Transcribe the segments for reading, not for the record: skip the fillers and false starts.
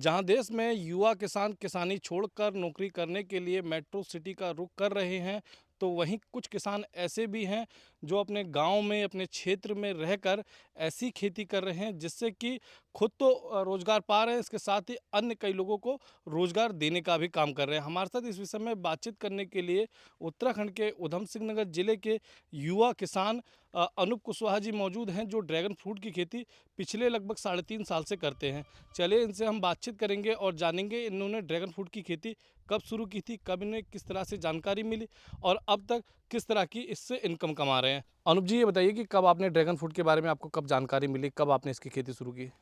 जहां देश में युवा किसान किसानी छोड़कर नौकरी करने के लिए मेट्रो सिटी का रुख कर रहे हैं, तो वहीं कुछ किसान ऐसे भी हैं जो अपने गांव में, अपने क्षेत्र में रहकर ऐसी खेती कर रहे हैं जिससे कि खुद तो रोजगार पा रहे हैं, इसके साथ ही अन्य कई लोगों को रोजगार देने का भी काम कर रहे हैं। हमारे साथ इस विषय में बातचीत करने के लिए उत्तराखंड के उधम सिंह नगर जिले के युवा किसान अनूप कुशवाहा जी मौजूद हैं, जो ड्रैगन फ्रूट की खेती पिछले लगभग 3.5 साल से करते हैं। चलिए इनसे हम बातचीत करेंगे और जानेंगे इन्होंने ड्रैगन फ्रूट की खेती कब शुरू की थी, कब इन्हें किस तरह से जानकारी मिली और अब तक किस तरह की इससे इनकम कमा रहे हैं। अनूप जी, ये बताइए कि कब आपने ड्रैगन फ्रूट के बारे में, आपको कब जानकारी मिली, कब आपने इसकी खेती शुरू की?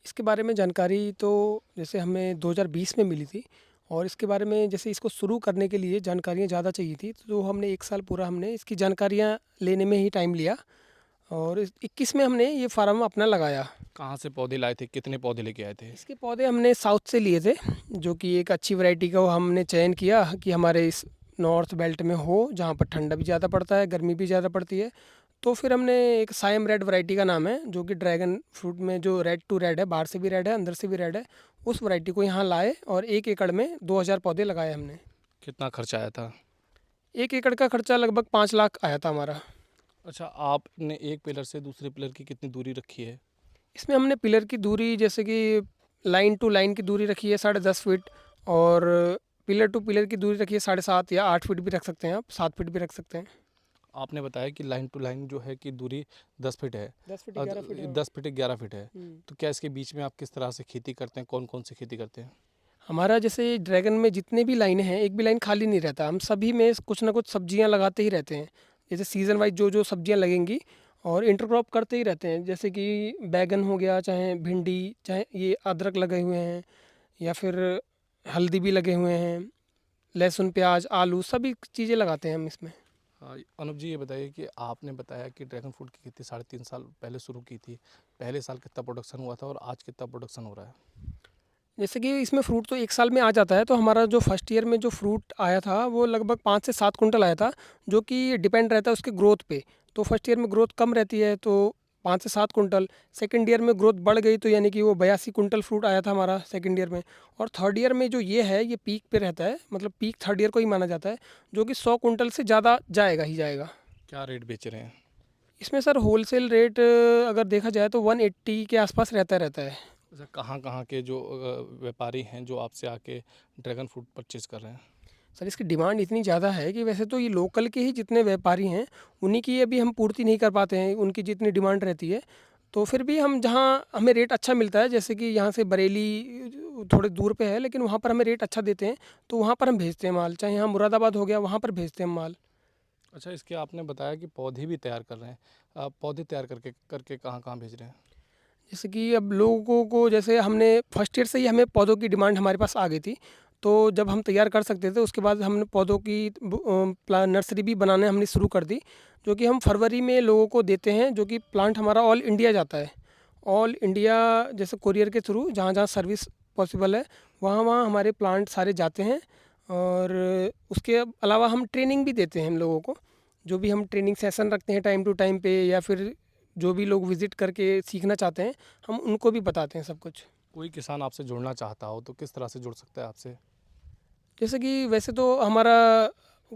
इसके बारे में जानकारी तो जैसे हमें 2020 में मिली थी। और इसके बारे में जैसे इसको शुरू करने के लिए जानकारियाँ ज़्यादा चाहिए थी, तो हमने 1 साल पूरा हमने इसकी जानकारियाँ लेने में ही टाइम लिया। और 21 में हमने ये फार्म अपना लगाया। कहाँ से पौधे लाए थे, कितने पौधे लेके आए थे? इसके पौधे हमने साउथ से लिए थे, जो कि एक अच्छी वैरायटी का वो हमने चयन किया कि हमारे इस नॉर्थ बेल्ट में हो, जहाँ पर ठंडा भी ज़्यादा पड़ता है, गर्मी भी ज़्यादा पड़ती है। तो फिर हमने एक सायम रेड वैरायटी का नाम है, जो कि ड्रैगन फ्रूट में जो रेड टू रेड है, बाहर से भी रेड है, अंदर से भी रेड है, उस वैरायटी को यहाँ लाए और 1 एकड़ में 2000 पौधे लगाए हमने। कितना खर्चा आया था? 1 एकड़ का खर्चा लगभग 5 लाख आया था हमारा। अच्छा, आपने एक पिलर से दूसरे पिलर की कितनी दूरी रखी है? इसमें हमने पिलर की दूरी जैसे कि लाइन टू लाइन की दूरी रखी है 10.5 फीट। और पिलर टू पिलर की दूरी रखी है 7.5 या 8 फीट भी रख सकते हैं, आप 7 फीट भी रख सकते हैं। आपने बताया कि लाइन टू लाइन जो है कि दूरी 10 फीट है। 10 फीट 11 फीट, हाँ। 10 फीट 11 फीट है। हम्म। तो क्या इसके बीच में आप किस तरह से खेती करते हैं, कौन कौन सी खेती करते हैं? हमारा जैसे ड्रैगन में जितने भी लाइनें हैं, एक भी लाइन खाली नहीं रहता, हम सभी में कुछ ना कुछ सब्जियां लगाते ही रहते हैं। जैसे सीज़न वाइज जो जो सब्जियां लगेंगी और इंटरक्रॉप करते ही रहते हैं, जैसे कि बैगन हो गया, चाहे भिंडी, चाहे ये अदरक लगे हुए हैं, या फिर हल्दी भी लगे हुए हैं, लहसुन, प्याज, आलू, सभी चीज़ें लगाते हैं हम इसमें। हाँ, अनुप जी, ये बताइए कि आपने बताया कि ड्रैगन फ्रूट की खेती 3.5 साल पहले शुरू की थी। पहले साल कितना प्रोडक्शन हुआ था और आज कितना प्रोडक्शन हो रहा है? जैसे कि इसमें फ्रूट तो 1 साल में आ जाता है, तो हमारा जो फर्स्ट ईयर में जो फ्रूट आया था वो लगभग 5 से 7 कुंटल आया था, जो कि डिपेंड रहता है उसके ग्रोथ पे। तो फर्स्ट ईयर में ग्रोथ कम रहती है, तो 5 से 7 कुंटल। सेकंड ईयर में ग्रोथ बढ़ गई, तो यानी कि वो 82 कुंटल फ्रूट आया था हमारा सेकंड ईयर में। और थर्ड ईयर में जो ये है, ये पीक पे रहता है, मतलब पीक थर्ड ईयर को ही माना जाता है, जो कि 100 कुंटल से ज़्यादा जाएगा ही जाएगा। क्या रेट बेच रहे हैं? इसमें सर होलसेल रेट अगर देखा जाए तो 180 के आसपास रहता है। अच्छा, कहाँ कहाँ के जो व्यापारी हैं जो आपसे आके ड्रैगन फ्रूट परचेज कर रहे हैं? सर इसकी डिमांड इतनी ज़्यादा है कि वैसे तो ये लोकल के ही जितने व्यापारी हैं, उन्हीं की अभी हम पूर्ति नहीं कर पाते हैं, उनकी जितनी डिमांड रहती है। तो फिर भी हम जहाँ हमें रेट अच्छा मिलता है, जैसे कि यहाँ से बरेली थोड़े दूर पे है, लेकिन वहाँ पर हमें रेट अच्छा देते हैं, तो वहाँ पर हम भेजते हैं माल। चाहे यहाँ मुरादाबाद हो गया, वहाँ पर भेजते हैं माल। अच्छा, इसके आपने बताया कि पौधे भी तैयार कर रहे हैं। आप पौधे तैयार करके करके कहाँ कहाँ भेज रहे हैं? जैसे कि अब लोगों को, जैसे हमने फर्स्ट ईयर से ही हमें पौधों की डिमांड हमारे पास आ गई थी, तो जब हम तैयार कर सकते थे, उसके बाद हमने पौधों की नर्सरी भी बनाने हमने शुरू कर दी, जो कि हम फरवरी में लोगों को देते हैं, जो कि प्लांट हमारा ऑल इंडिया जाता है। ऑल इंडिया जैसे कोरियर के थ्रू जहाँ जहाँ सर्विस पॉसिबल है, वहाँ वहाँ हमारे प्लांट सारे जाते हैं। और उसके अलावा हम ट्रेनिंग भी देते हैं हम लोगों को, जो भी हम ट्रेनिंग सेशन रखते हैं टाइम टू टाइम पे, या फिर जो भी लोग विज़िट करके सीखना चाहते हैं, हम उनको भी बताते हैं सब कुछ। कोई किसान आपसे जुड़ना चाहता हो तो किस तरह से जुड़ सकता है आपसे? जैसे कि वैसे तो हमारा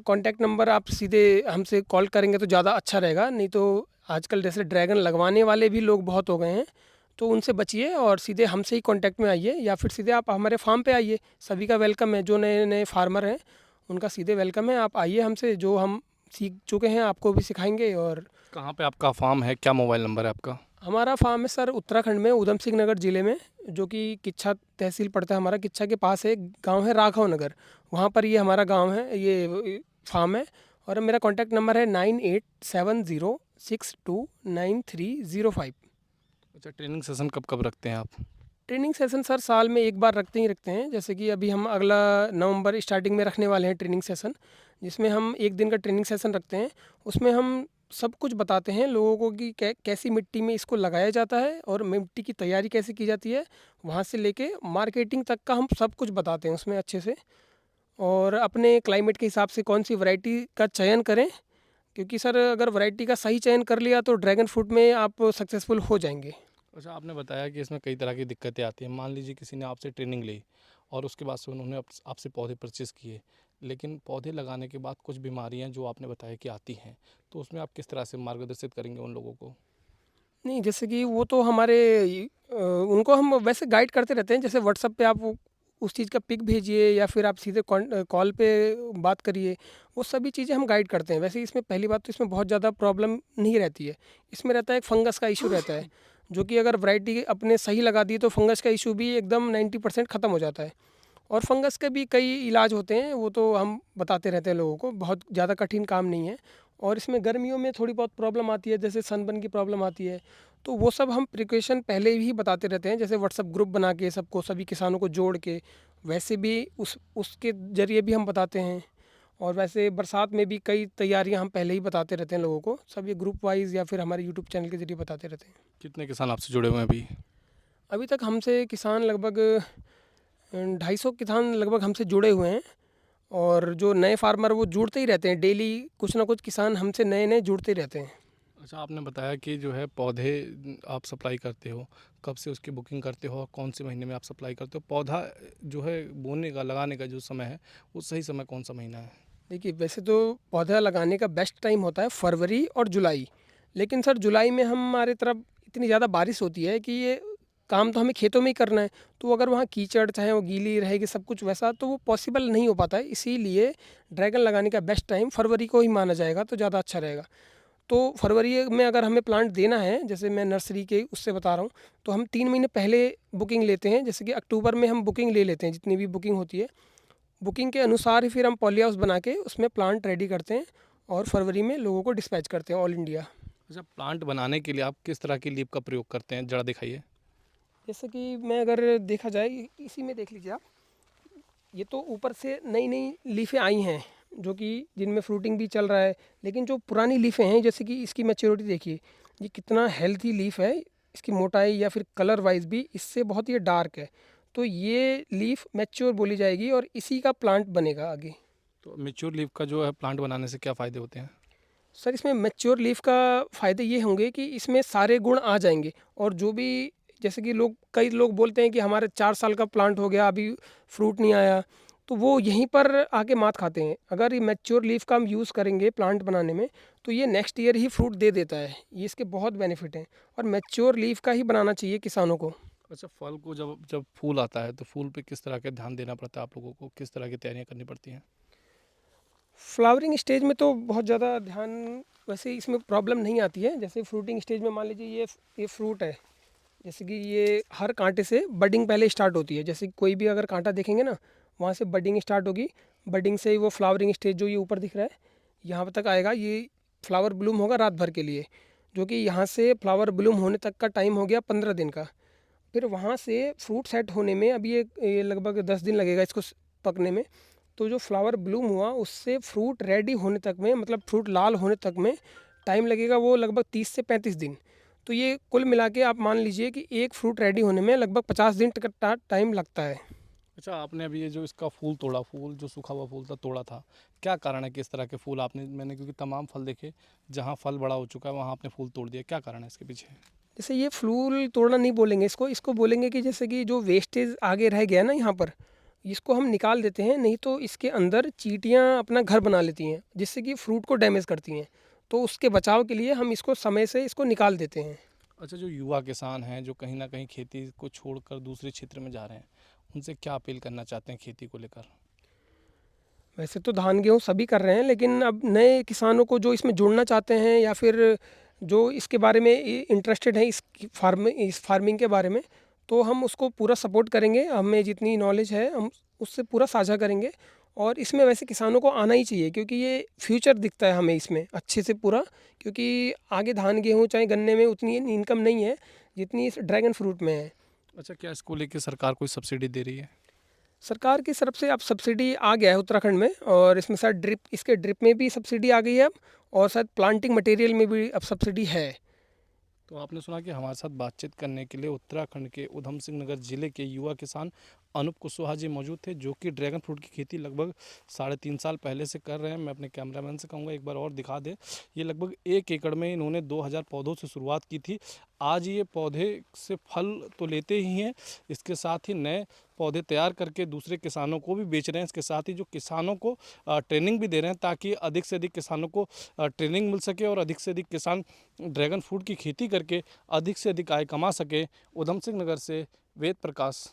कॉन्टैक्ट नंबर आप सीधे हमसे कॉल करेंगे तो ज़्यादा अच्छा रहेगा, नहीं तो आजकल जैसे ड्रैगन लगवाने वाले भी लोग बहुत हो गए हैं, तो उनसे बचिए और सीधे हमसे ही कॉन्टैक्ट में आइए, या फिर सीधे आप हमारे फार्म पे आइए। सभी का वेलकम है, जो नए नए फार्मर हैं उनका सीधे वेलकम है, आप आइए हमसे, जो हम सीख चुके हैं आपको भी सिखाएंगे। और कहाँ पे आपका फार्म है, क्या मोबाइल नंबर है आपका? हमारा फार्म है सर उत्तराखंड में, उधम सिंह नगर ज़िले में, जो कि किच्छा तहसील पड़ता है हमारा। किच्छा के पास एक गांव है राघव नगर, वहाँ पर ये हमारा गांव है, ये फार्म है। और मेरा कॉन्टैक्ट नंबर है 9870629305। अच्छा, ट्रेनिंग सेशन कब कब रखते हैं आप? ट्रेनिंग सेशन सर साल में एक बार रखते ही रखते हैं। जैसे कि अभी हम अगला नवंबर स्टार्टिंग में रखने वाले हैं ट्रेनिंग सेशन, जिसमें हम 1 दिन का ट्रेनिंग सेशन रखते हैं। उसमें हम सब कुछ बताते हैं लोगों को कि कैसी मिट्टी में इसको लगाया जाता है और मिट्टी की तैयारी कैसे की जाती है, वहाँ से लेके मार्केटिंग तक का हम सब कुछ बताते हैं उसमें अच्छे से। और अपने क्लाइमेट के हिसाब से कौन सी वैरायटी का चयन करें, क्योंकि सर अगर वैरायटी का सही चयन कर लिया तो ड्रैगन फ्रूट में आप सक्सेसफुल हो जाएंगे। अच्छा, आपने बताया कि इसमें कई तरह की दिक्कतें आती हैं। मान लीजिए किसी ने आपसे ट्रेनिंग ली और उसके बाद से उन्होंने आपसे पौधे परचेज़ किए, लेकिन पौधे लगाने के बाद कुछ बीमारियां जो आपने बताया कि आती हैं, तो उसमें आप किस तरह से मार्गदर्शित करेंगे उन लोगों को? नहीं, जैसे कि वो तो हमारे उनको हम वैसे गाइड करते रहते हैं। जैसे व्हाट्सएप पे आप उस चीज़ का पिक भेजिए या फिर आप सीधे कॉल पे बात करिए, वो सभी चीज़ें हम गाइड करते हैं। वैसे इसमें पहली बात तो इसमें बहुत ज़्यादा प्रॉब्लम नहीं रहती है। इसमें रहता है एक फंगस का इश्यू रहता है, जो कि अगर वैरायटी अपने सही लगा दी तो फंगस का इश्यू भी एकदम 90% ख़त्म हो जाता है। और फंगस के भी कई इलाज होते हैं, वो तो हम बताते रहते हैं लोगों को, बहुत ज़्यादा कठिन काम नहीं है। और इसमें गर्मियों में थोड़ी बहुत प्रॉब्लम आती है, जैसे सनबर्न की प्रॉब्लम आती है, तो वो सब हम प्रिकॉशन पहले ही बताते रहते हैं। जैसे व्हाट्सएप ग्रुप बना के सबको, सभी किसानों को जोड़ के, वैसे भी उसके ज़रिए भी हम बताते हैं। और वैसे बरसात में भी कई तैयारियां हम पहले ही बताते रहते हैं लोगों को, सब ये ग्रुप वाइज़ या फिर हमारे यूट्यूब चैनल के ज़रिए बताते रहते हैं। कितने किसान आपसे जुड़े हुए हैं अभी? अभी तक हमसे किसान लगभग 250 किसान लगभग हमसे जुड़े हुए हैं। और जो नए फार्मर वो जुड़ते ही रहते हैं, डेली कुछ ना कुछ किसान हमसे नए नए जुड़ते ही रहते हैं। अच्छा, आपने बताया कि जो है पौधे आप सप्लाई करते हो, कब से उसकी बुकिंग करते हो और कौन से महीने में आप सप्लाई करते हो? पौधा जो है बोने का, लगाने का जो समय है, वो सही समय कौन सा महीना है? देखिए, वैसे तो पौधा लगाने का बेस्ट टाइम होता है फरवरी और जुलाई। लेकिन सर जुलाई में हमारे तरफ इतनी ज़्यादा बारिश होती है कि ये काम तो हमें खेतों में ही करना है, तो अगर वहाँ कीचड़ चाहे वो गीली रहेगी सब कुछ वैसा, तो वो पॉसिबल नहीं हो पाता है। इसीलिए ड्रैगन लगाने का बेस्ट टाइम फरवरी को ही माना जाएगा, तो ज़्यादा अच्छा रहेगा। तो फरवरी में अगर हमें प्लांट देना है, जैसे मैं नर्सरी के उससे बता रहा हूँ, तो हम 3 महीने पहले बुकिंग लेते हैं। जैसे कि अक्टूबर में हम बुकिंग ले लेते हैं, जितनी भी बुकिंग होती है, बुकिंग के अनुसार ही फिर हम पॉली हाउस बना के उसमें प्लांट रेडी करते हैं और फरवरी में लोगों को डिस्पैच करते हैं ऑल इंडिया। अच्छा, प्लांट बनाने के लिए आप किस तरह की लीफ का प्रयोग करते हैं? ज़रा दिखाइए। जैसे कि मैं अगर देखा जाए, इसी में देख लीजिए आप, ये तो ऊपर से नई नई लीफें आई हैं, जो कि जिनमें फ्रूटिंग भी चल रहा है। लेकिन जो पुरानी लीफें हैं, जैसे कि इसकी मैच्योरिटी देखिए, ये कितना हेल्थी लीफ है। इसकी मोटाई या फिर कलर वाइज भी इससे बहुत ये डार्क है। तो ये लीफ मैच्योर बोली जाएगी और इसी का प्लांट बनेगा आगे। तो मैच्योर लीफ का जो है प्लांट बनाने से क्या फ़ायदे होते हैं? सर, इसमें मैच्योर लीफ का फ़ायदे ये होंगे कि इसमें सारे गुण आ जाएंगे। और जो भी, जैसे कि कई लोग बोलते हैं कि हमारे 4 साल का प्लांट हो गया, अभी फ्रूट नहीं आया, तो वो यहीं पर आके मात खाते हैं। अगर ये मैच्योर लीफ का हम यूज़ करेंगे प्लांट बनाने में, तो ये नेक्स्ट ईयर ही फ्रूट दे देता है। ये इसके बहुत बेनिफिट हैं और मैच्योर लीफ का ही बनाना चाहिए किसानों को। अच्छा, फल को जब जब फूल आता है, तो फूल पे किस तरह का ध्यान देना पड़ता है आप लोगों को? किस तरह की तैयारियाँ करनी पड़ती हैं? फ्लावरिंग स्टेज में तो बहुत ज़्यादा ध्यान, वैसे इसमें प्रॉब्लम नहीं आती है। जैसे फ्रूटिंग स्टेज में मान लीजिए ये फ्रूट है, जैसे कि ये हर कांटे से बडिंग पहले स्टार्ट होती है। जैसे कोई भी अगर कांटा देखेंगे ना, वहाँ से बडिंग स्टार्ट होगी। बडिंग से ही वो फ्लावरिंग स्टेज जो ये ऊपर दिख रहा है, यहाँ तक आएगा। ये फ्लावर ब्लूम होगा रात भर के लिए, जो कि यहाँ से फ्लावर ब्लूम होने तक का टाइम हो गया 15 दिन का। फिर वहाँ से फ्रूट सेट होने में अभी ये लगभग 10 दिन लगेगा इसको पकने में। तो जो फ्लावर ब्लूम हुआ, उससे फ्रूट रेडी होने तक में, मतलब फ्रूट लाल होने तक में टाइम लगेगा वो लगभग 30 से 35 दिन। तो ये कुल मिला के आप मान लीजिए कि एक फ्रूट रेडी होने में लगभग 50 दिन तक का टाइम लगता है। अच्छा, आपने अभी ये जो इसका फूल तोड़ा, फूल जो सूखा हुआ फूल था तोड़ा था, क्या कारण है कि इस तरह के फूल आपने, मैंने क्योंकि तमाम फल देखे, जहाँ फल बड़ा हो चुका है वहाँ आपने फूल तोड़ दिया, क्या कारण है इसके पीछे? जैसे ये फूल तोड़ना नहीं बोलेंगे इसको, इसको बोलेंगे कि जैसे कि जो वेस्टेज आगे रह गया ना यहाँ पर, इसको हम निकाल देते हैं। नहीं तो इसके अंदर चींटियाँ अपना घर बना लेती हैं, जिससे कि फ्रूट को डैमेज करती हैं। तो उसके बचाव के लिए हम इसको समय से इसको निकाल देते हैं। अच्छा, जो युवा किसान हैं, जो कहीं ना कहीं खेती को छोड़कर दूसरे क्षेत्र में जा रहे हैं, उनसे क्या अपील करना चाहते हैं खेती को लेकर? वैसे तो धान गेहूँ सभी कर रहे हैं, लेकिन अब नए किसानों को जो इसमें जुड़ना चाहते हैं या फिर जो इसके बारे में इंटरेस्टेड हैं, इस फार्मिंग के बारे में, तो हम उसको पूरा सपोर्ट करेंगे। हमें जितनी नॉलेज है हम उससे पूरा साझा करेंगे। और इसमें वैसे किसानों को आना ही चाहिए, क्योंकि ये फ्यूचर दिखता है हमें इसमें अच्छे से पूरा। क्योंकि आगे धान गेहूँ चाहे गन्ने में उतनी इनकम नहीं है जितनी इस ड्रैगन फ्रूट में है। अच्छा, क्या इसको लेकर सरकार कोई सब्सिडी दे रही है? सरकार की तरफ से अब सब्सिडी आ गया है उत्तराखंड में, और इसमें शायद ड्रिप में भी सब्सिडी आ गई है अब। और शायद प्लांटिंग मटेरियल में भी अब सब्सिडी है। तो आपने सुना कि हमारे साथ बातचीत करने के लिए उत्तराखंड के उधम सिंह नगर जिले के युवा किसान अनूप कुशवाहा जी मौजूद थे, जो कि ड्रैगन फ्रूट की खेती लगभग 3.5 साल पहले से कर रहे हैं। मैं अपने कैमरामैन से कहूँगा एक बार और दिखा दें। ये लगभग 1 एकड़ में इन्होंने 2000 पौधों से शुरुआत की थी। आज ये पौधे से फल तो लेते ही हैं, इसके साथ ही नए पौधे तैयार करके दूसरे किसानों को भी बेच रहे हैं। इसके साथ ही जो किसानों को ट्रेनिंग भी दे रहे हैं, ताकि अधिक से अधिक किसानों को ट्रेनिंग मिल सके और अधिक से अधिक किसान ड्रैगन फ्रूट की खेती करके अधिक से अधिक आय कमा सके। उधम सिंह नगर से वेद प्रकाश।